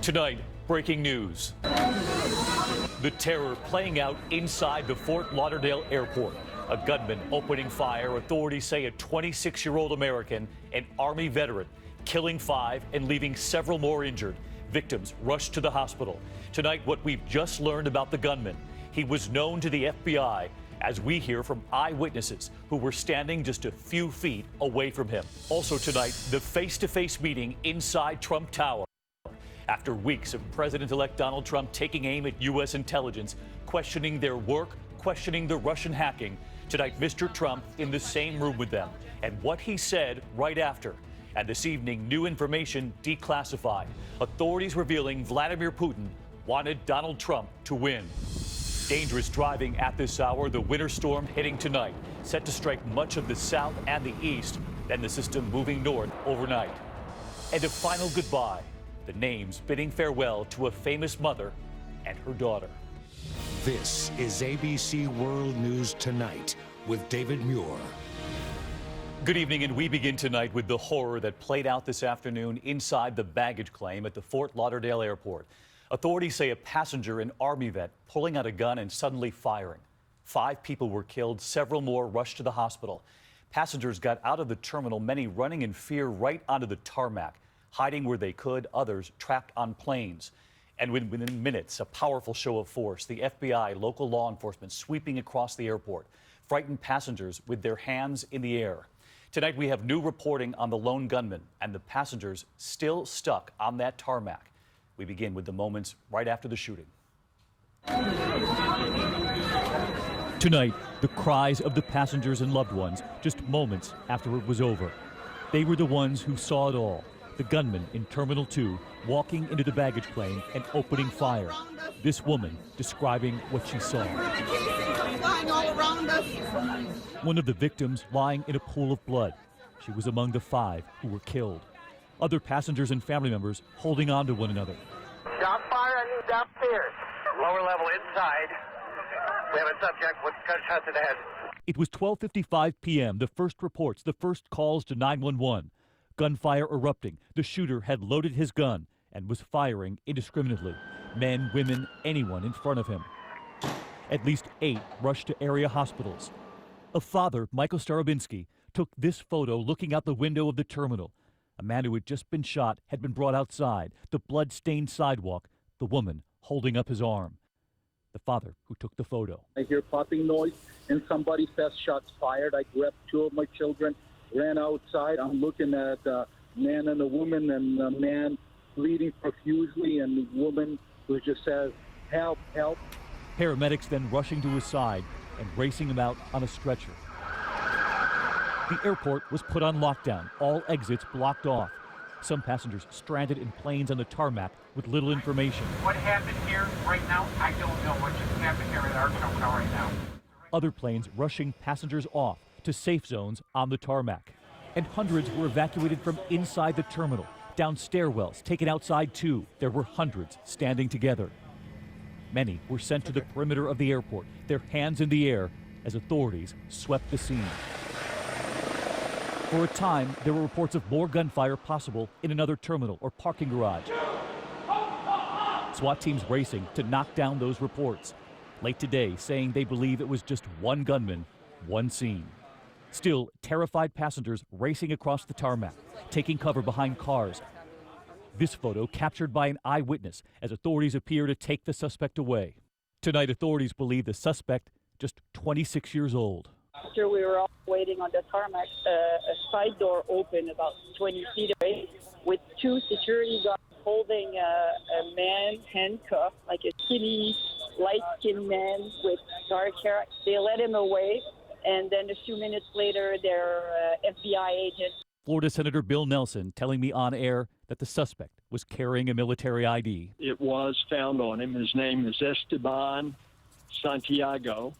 Tonight, breaking news. The terror playing out inside the Fort Lauderdale airport. A gunman opening fire. Authorities say a 26-year-old American, an Army veteran, killing 5 and leaving several more injured. Victims rushed to the hospital. Tonight, what we've just learned about the gunman. He was known to the FBI, as we hear from eyewitnesses who were standing just a few feet away from him. Also tonight, the face-to-face meeting inside Trump Tower. After weeks of President-elect Donald Trump taking aim at U.S. intelligence, questioning their work, questioning the Russian hacking, tonight Mr. Trump in the same room with them, and what he said right after. And this evening, new information declassified. Authorities revealing Vladimir Putin wanted Donald Trump to win. Dangerous driving at this hour, the winter storm hitting tonight, set to strike much of the south and the east, then the system moving north overnight. And a final goodbye. The names bidding farewell to a famous mother and her daughter. This is ABC World News Tonight with David Muir. Good evening, and we begin tonight with the horror that played out this afternoon inside the baggage claim at the Fort Lauderdale airport. Authorities say a passenger, an Army vet, pulling out a gun and suddenly firing. 5 people were killed, several more rushed to the hospital. Passengers got out of the terminal, many running in fear right onto the tarmac, hiding where they could, others trapped on planes. And within minutes, a powerful show of force, the FBI, local law enforcement sweeping across the airport, frightened passengers with their hands in the air. Tonight, we have new reporting on the lone gunman and the passengers still stuck on that tarmac. We begin with the moments right after the shooting. Tonight, the cries of the passengers and loved ones just moments after it was over. They were the ones who saw it all. The gunman in Terminal 2 walking into the baggage claim and opening fire. This woman describing what she saw. One of the victims lying in a pool of blood. She was among the 5 who were killed. Other passengers and family members holding on to one another. Stop fire on you downstairs. Lower level inside. We have a subject with gunshot to the head. It was 12:55 p.m. The first reports, the first calls to 911. Gunfire erupting. The shooter had loaded his gun and was firing indiscriminately. Men, women, anyone in front of him. At least 8 rushed to area hospitals. A father, Michael Starobinski, took this photo looking out the window of the terminal. A man who had just been shot had been brought outside, the blood-stained sidewalk, the woman holding up his arm. The father who took the photo. I hear popping noise and somebody says shots fired. I grabbed 2 of my children, ran outside. I'm looking at a man and a woman, and a man bleeding profusely, and the woman who just says, "Help, help." Paramedics then rushing to his side and racing him out on a stretcher. The airport was put on lockdown, all exits blocked off. Some passengers stranded in planes on the tarmac with little information. What happened here right now, I don't know what just happened here at our terminal right now. Other planes rushing passengers off to safe zones on the tarmac. And hundreds were evacuated from inside the terminal, down stairwells, taken outside too. There were hundreds standing together. Many were sent to the perimeter of the airport, their hands in the air as authorities swept the scene. For a time, there were reports of more gunfire possible in another terminal or parking garage. SWAT teams racing to knock down those reports. Late today, saying they believe it was just one gunman, one scene. Still, terrified passengers racing across the tarmac, taking cover behind cars. This photo captured by an eyewitness as authorities appear to take the suspect away. Tonight, authorities believe the suspect just 26 years old. After we were all waiting on the tarmac, a side door opened about 20 feet away with 2 security guards holding a man handcuffed, like a skinny, light-skinned man with dark hair. They led him away, and then a few minutes later, their FBI agent. Florida Senator Bill Nelson telling me on air that the suspect was carrying a military ID. It was found on him. His name is Esteban Santiago.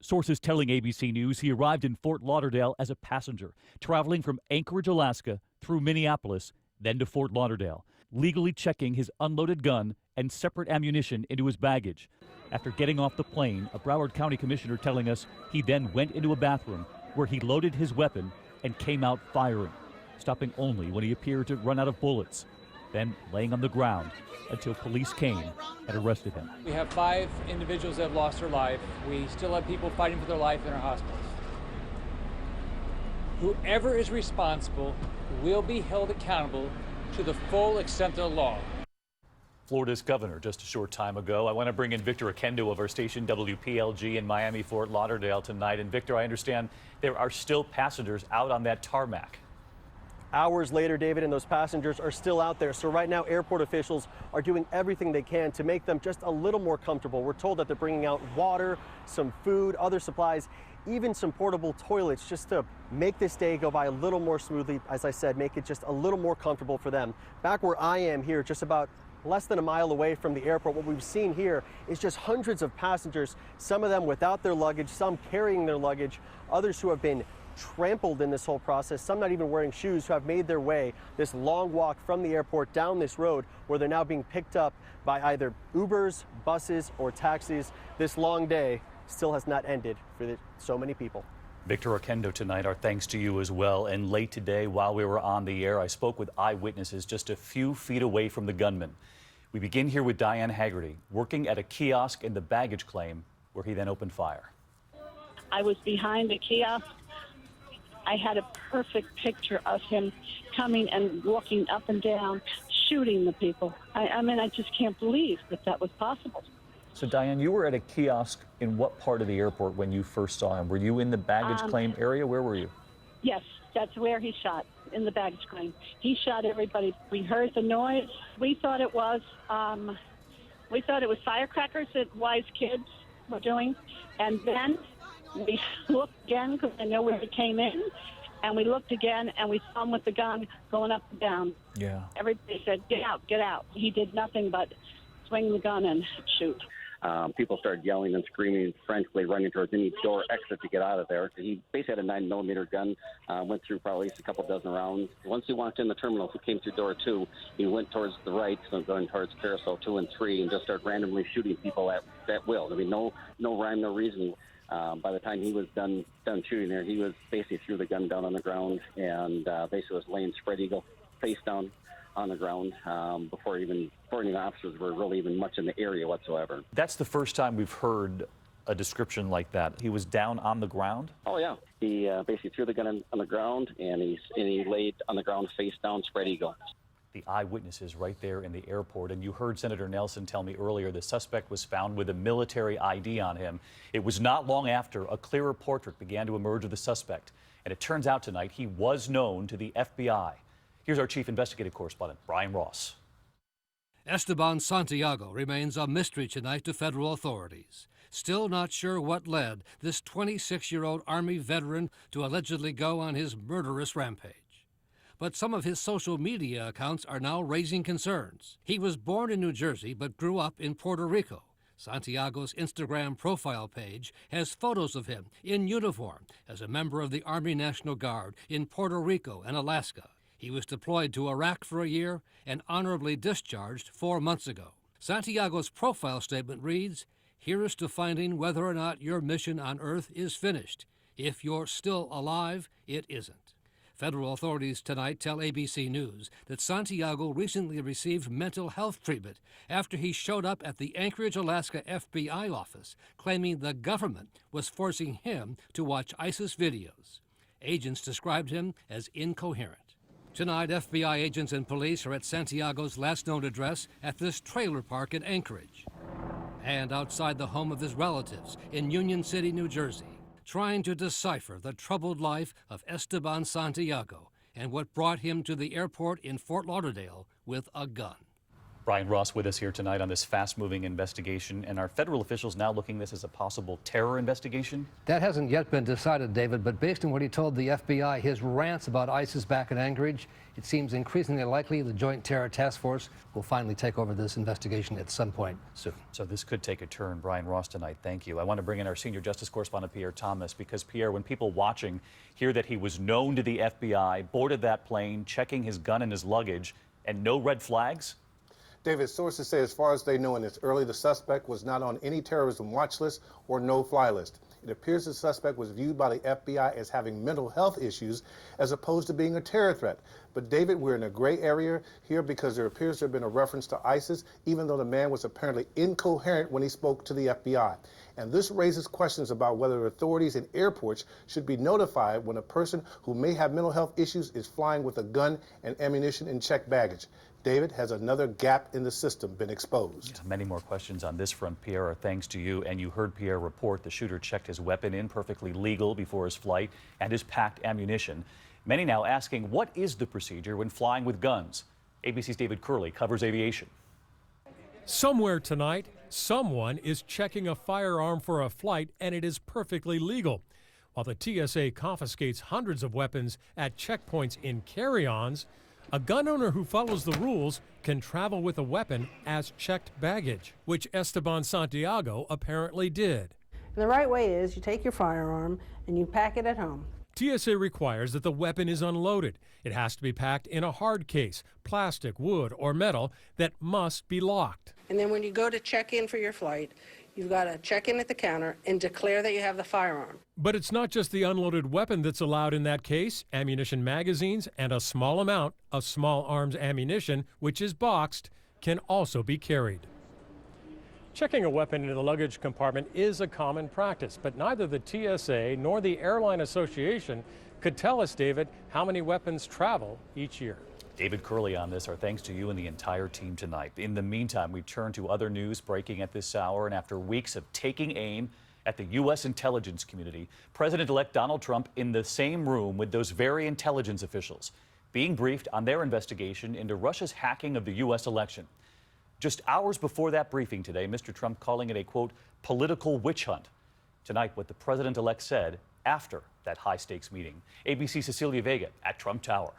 Sources telling ABC News he arrived in Fort Lauderdale as a passenger, traveling from Anchorage, Alaska, through Minneapolis, then to Fort Lauderdale, legally checking his unloaded gun and separate ammunition into his baggage. After getting off the plane, a Broward County commissioner telling us he then went into a bathroom where he loaded his weapon and came out firing, stopping only when he appeared to run out of bullets. then laying on the ground until police came and arrested him. We have 5 individuals that have lost their life. We still have people fighting for their life in our hospitals. Whoever is responsible will be held accountable to the full extent of the law. Florida's governor just a short time ago. I want to bring in Victor Akendo of our station WPLG in Miami, Fort Lauderdale tonight. And Victor, I understand there are still passengers out on that tarmac. Hours later, David, and those passengers are still out there. So right now, airport officials are doing everything they can to make them just a little more comfortable. We're told that they're bringing out water, some food, other supplies, even some portable toilets just to make this day go by a little more smoothly. As I said, make it just a little more comfortable for them. Back where I am here, just about less than a mile away from the airport, what we've seen here is just hundreds of passengers, some of them without their luggage, some carrying their luggage, others who have been trampled in this whole process, some not even wearing shoes, who have made their way this long walk from the airport down this road where they're now being picked up by either Ubers, buses, or taxis. This long day still has not ended for so many people. Victor Akendo tonight, our thanks to you as well. And late today, while we were on the air, I spoke with eyewitnesses just a few feet away from the gunman. We begin here with Diane Haggerty, working at a kiosk in the baggage claim, where he then opened fire. I was behind the kiosk. I had a perfect picture of him coming and walking up and down, shooting the people. I mean, I just can't believe that was possible. So, Diane, you were at a kiosk in what part of the airport when you first saw him? Were you in the baggage claim area? Where were you? Yes, that's where he shot, in the baggage claim. He shot everybody. We heard the noise. We thought it was firecrackers that wise kids were doing. And then we looked again, because I know where he came in, and we looked again, and we saw him with the gun going up and down. Yeah. Everybody said, "Get out, get out." He did nothing but swing the gun and shoot. People started yelling and screaming, frantically running towards any door exit to get out of there. He basically had a 9mm gun, went through probably a couple dozen rounds. Once he walked in the terminal, he came through door 2. He went towards the right, so going towards carousel 2 and 3, and just started randomly shooting people at will. I mean, no rhyme, no reason. By the time he was done shooting there, he was basically threw the gun down on the ground and basically was laying spread eagle, face down on the ground before any officers were really even much in the area whatsoever. That's the first time we've heard a description like that. He was down on the ground? Oh, yeah. He basically threw the gun on the ground, and he laid on the ground face down, spread eagle. The eyewitnesses right there in the airport, and you heard Senator Nelson tell me earlier the suspect was found with a military ID on him. It was not long after a clearer portrait began to emerge of the suspect, and it turns out tonight he was known to the FBI. Here's our chief investigative correspondent, Brian Ross. Esteban Santiago remains a mystery tonight to federal authorities. Still not sure what led this 26-year-old Army veteran to allegedly go on his murderous rampage. But some of his social media accounts are now raising concerns. He was born in New Jersey but grew up in Puerto Rico. Santiago's Instagram profile page has photos of him in uniform as a member of the Army National Guard in Puerto Rico and Alaska. He was deployed to Iraq for a year and honorably discharged 4 months ago. Santiago's profile statement reads, "Here's to finding whether or not your mission on Earth is finished. If you're still alive, it isn't." Federal authorities tonight tell ABC News that Santiago recently received mental health treatment after he showed up at the Anchorage, Alaska FBI office, claiming the government was forcing him to watch ISIS videos. Agents described him as incoherent. Tonight, FBI agents and police are at Santiago's last known address at this trailer park in Anchorage, and outside the home of his relatives in Union City, New Jersey, trying to decipher the troubled life of Esteban Santiago and what brought him to the airport in Fort Lauderdale with a gun. Brian Ross with us here tonight on this fast-moving investigation, and are federal officials now looking at this as a possible terror investigation? That hasn't yet been decided, David, but based on what he told the FBI, his rants about ISIS back in Anchorage, it seems increasingly likely the Joint Terror Task Force will finally take over this investigation at some point soon. So this could take a turn. Brian Ross tonight, thank you. I want to bring in our senior justice correspondent, Pierre Thomas, because, Pierre, when people watching hear that he was known to the FBI, boarded that plane, checking his gun and his luggage, and no red flags? David, sources say as far as they know, and it's early, the suspect was not on any terrorism watch list or no-fly list. It appears the suspect was viewed by the FBI as having mental health issues as opposed to being a terror threat. But David, we're in a gray area here because there appears to have been a reference to ISIS, even though the man was apparently incoherent when he spoke to the FBI. And this raises questions about whether authorities in airports should be notified when a person who may have mental health issues is flying with a gun and ammunition in checked baggage. David, has another gap in the system been exposed? Many more questions on this front, Pierre, are thanks to you. And you heard Pierre report the shooter checked his weapon in perfectly legal before his flight and his packed ammunition. Many now asking, what is the procedure when flying with guns? ABC's David Curley covers aviation. Somewhere tonight, someone is checking a firearm for a flight, and it is perfectly legal. While the TSA confiscates hundreds of weapons at checkpoints in carry-ons, a gun owner who follows the rules can travel with a weapon as checked baggage, which Esteban Santiago apparently did. And the right way is you take your firearm and you pack it at home. TSA requires that the weapon is unloaded. It has to be packed in a hard case, plastic, wood, or metal that must be locked. And then when you go to check in for your flight, you've got to check in at the counter and declare that you have the firearm. But it's not just the unloaded weapon that's allowed in that case. Ammunition magazines and a small amount of small arms ammunition, which is boxed, can also be carried. Checking a weapon in the luggage compartment is a common practice, but neither the TSA nor the Airline Association could tell us, David, how many weapons travel each year. David Curley on this. Our thanks to you and the entire team tonight. In the meantime, we turn to other news breaking at this hour. And after weeks of taking aim at the U.S. intelligence community, President-elect Donald Trump in the same room with those very intelligence officials, being briefed on their investigation into Russia's hacking of the U.S. election. Just hours before that briefing today, Mr. Trump calling it a, quote, political witch hunt. Tonight, what the president-elect said after that high-stakes meeting. ABC's Cecilia Vega at Trump Tower.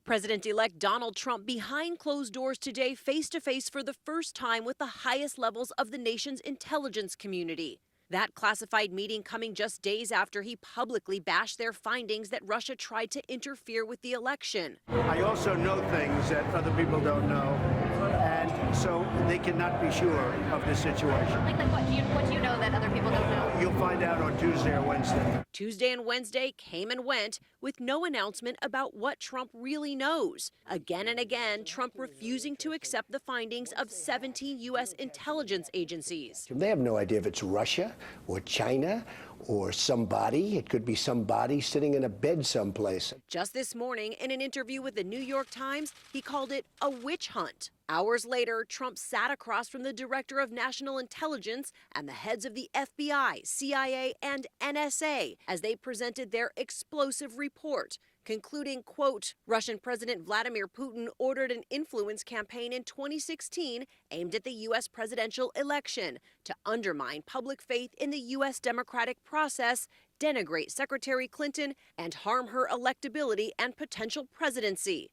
President-elect Donald Trump behind closed doors today, face-to-face for the first time with the highest levels of the nation's intelligence community. That classified meeting coming just days after he publicly bashed their findings that Russia tried to interfere with the election. I also know things that other people don't know, and so they cannot be sure of this situation. Like what do you know that other people don't know? You'll find out on Tuesday or Wednesday. Tuesday and Wednesday came and went with no announcement about what Trump really knows. Again and again, Trump refusing to accept the findings of 17 U.S. intelligence agencies. They have no idea if it's Russia or China or somebody. It could be somebody sitting in a bed someplace. Just this morning, in an interview with the New York Times, he called it a witch hunt. Hours later, Trump sat across from the director of national intelligence and the heads of the FBI, CIA, and NSA as they presented their explosive report, concluding, quote, Russian President Vladimir Putin ordered an influence campaign in 2016 aimed at the U.S. presidential election to undermine public faith in the U.S. democratic process, denigrate Secretary Clinton, and harm her electability and potential presidency.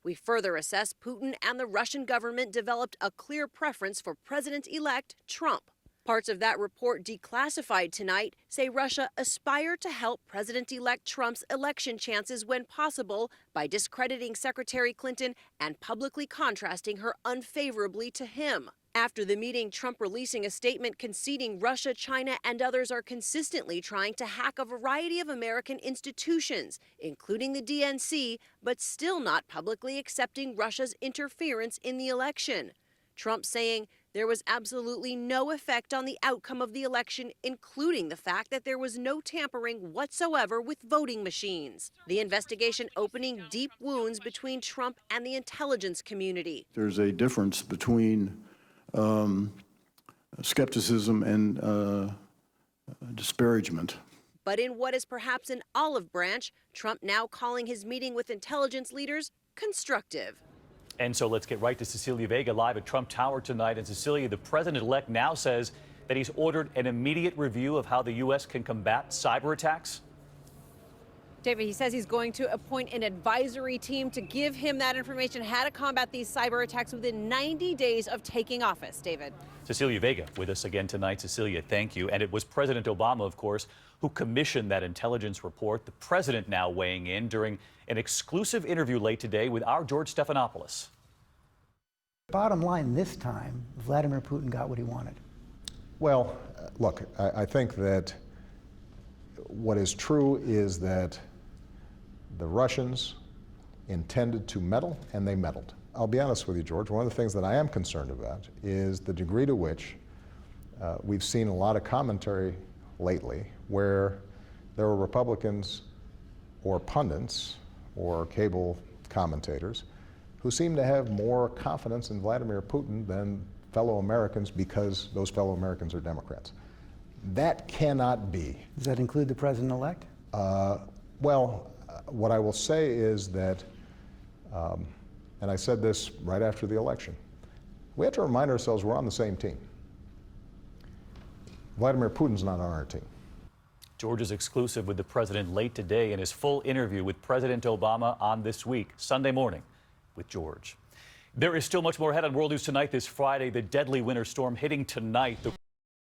We further assess Putin and the Russian government developed a clear preference for President-elect Trump. Parts of that report declassified tonight say Russia aspired to help President-elect Trump's election chances when possible by discrediting Secretary Clinton and publicly contrasting her unfavorably to him. After the meeting, Trump releasing a statement conceding Russia, China, and others are consistently trying to hack a variety of American institutions, including the DNC, but still not publicly accepting Russia's interference in the election. Trump saying there was absolutely no effect on the outcome of the election, including the fact that there was no tampering whatsoever with voting machines. The investigation opening deep wounds between Trump and the intelligence community. There's a difference between skepticism and disparagement. But in what is perhaps an olive branch, Trump now calling his meeting with intelligence leaders constructive. And so let's get right to Cecilia Vega live at Trump Tower tonight. And Cecilia, the president-elect now says that he's ordered an immediate review of how the U.S. can combat cyber attacks. David, he says he's going to appoint an advisory team to give him that information, how to combat these cyber attacks within 90 days of taking office. David. Cecilia Vega with us again tonight. Cecilia, thank you. And it was President Obama, of course, who commissioned that intelligence report. The president now weighing in during an exclusive interview late today with our George Stephanopoulos. Bottom line, this time, Vladimir Putin got what he wanted. Well, look, I think that what is true is that the Russians intended to meddle, and they meddled. I'll be honest with you, George, one of the things that I am concerned about is the degree to which we've seen a lot of commentary lately where there are Republicans or pundits or cable commentators who seem to have more confidence in Vladimir Putin than fellow Americans because those fellow Americans are Democrats. That cannot be. Does that include the president-elect? Well, what I will say is that, and I said this right after the election, we have to remind ourselves we're on the same team. Vladimir Putin's not on our team. Georgia's exclusive with the president late today in his full interview with President Obama on This Week, Sunday morning with George. There is still much more ahead on World News Tonight this Friday. The deadly winter storm hitting tonight.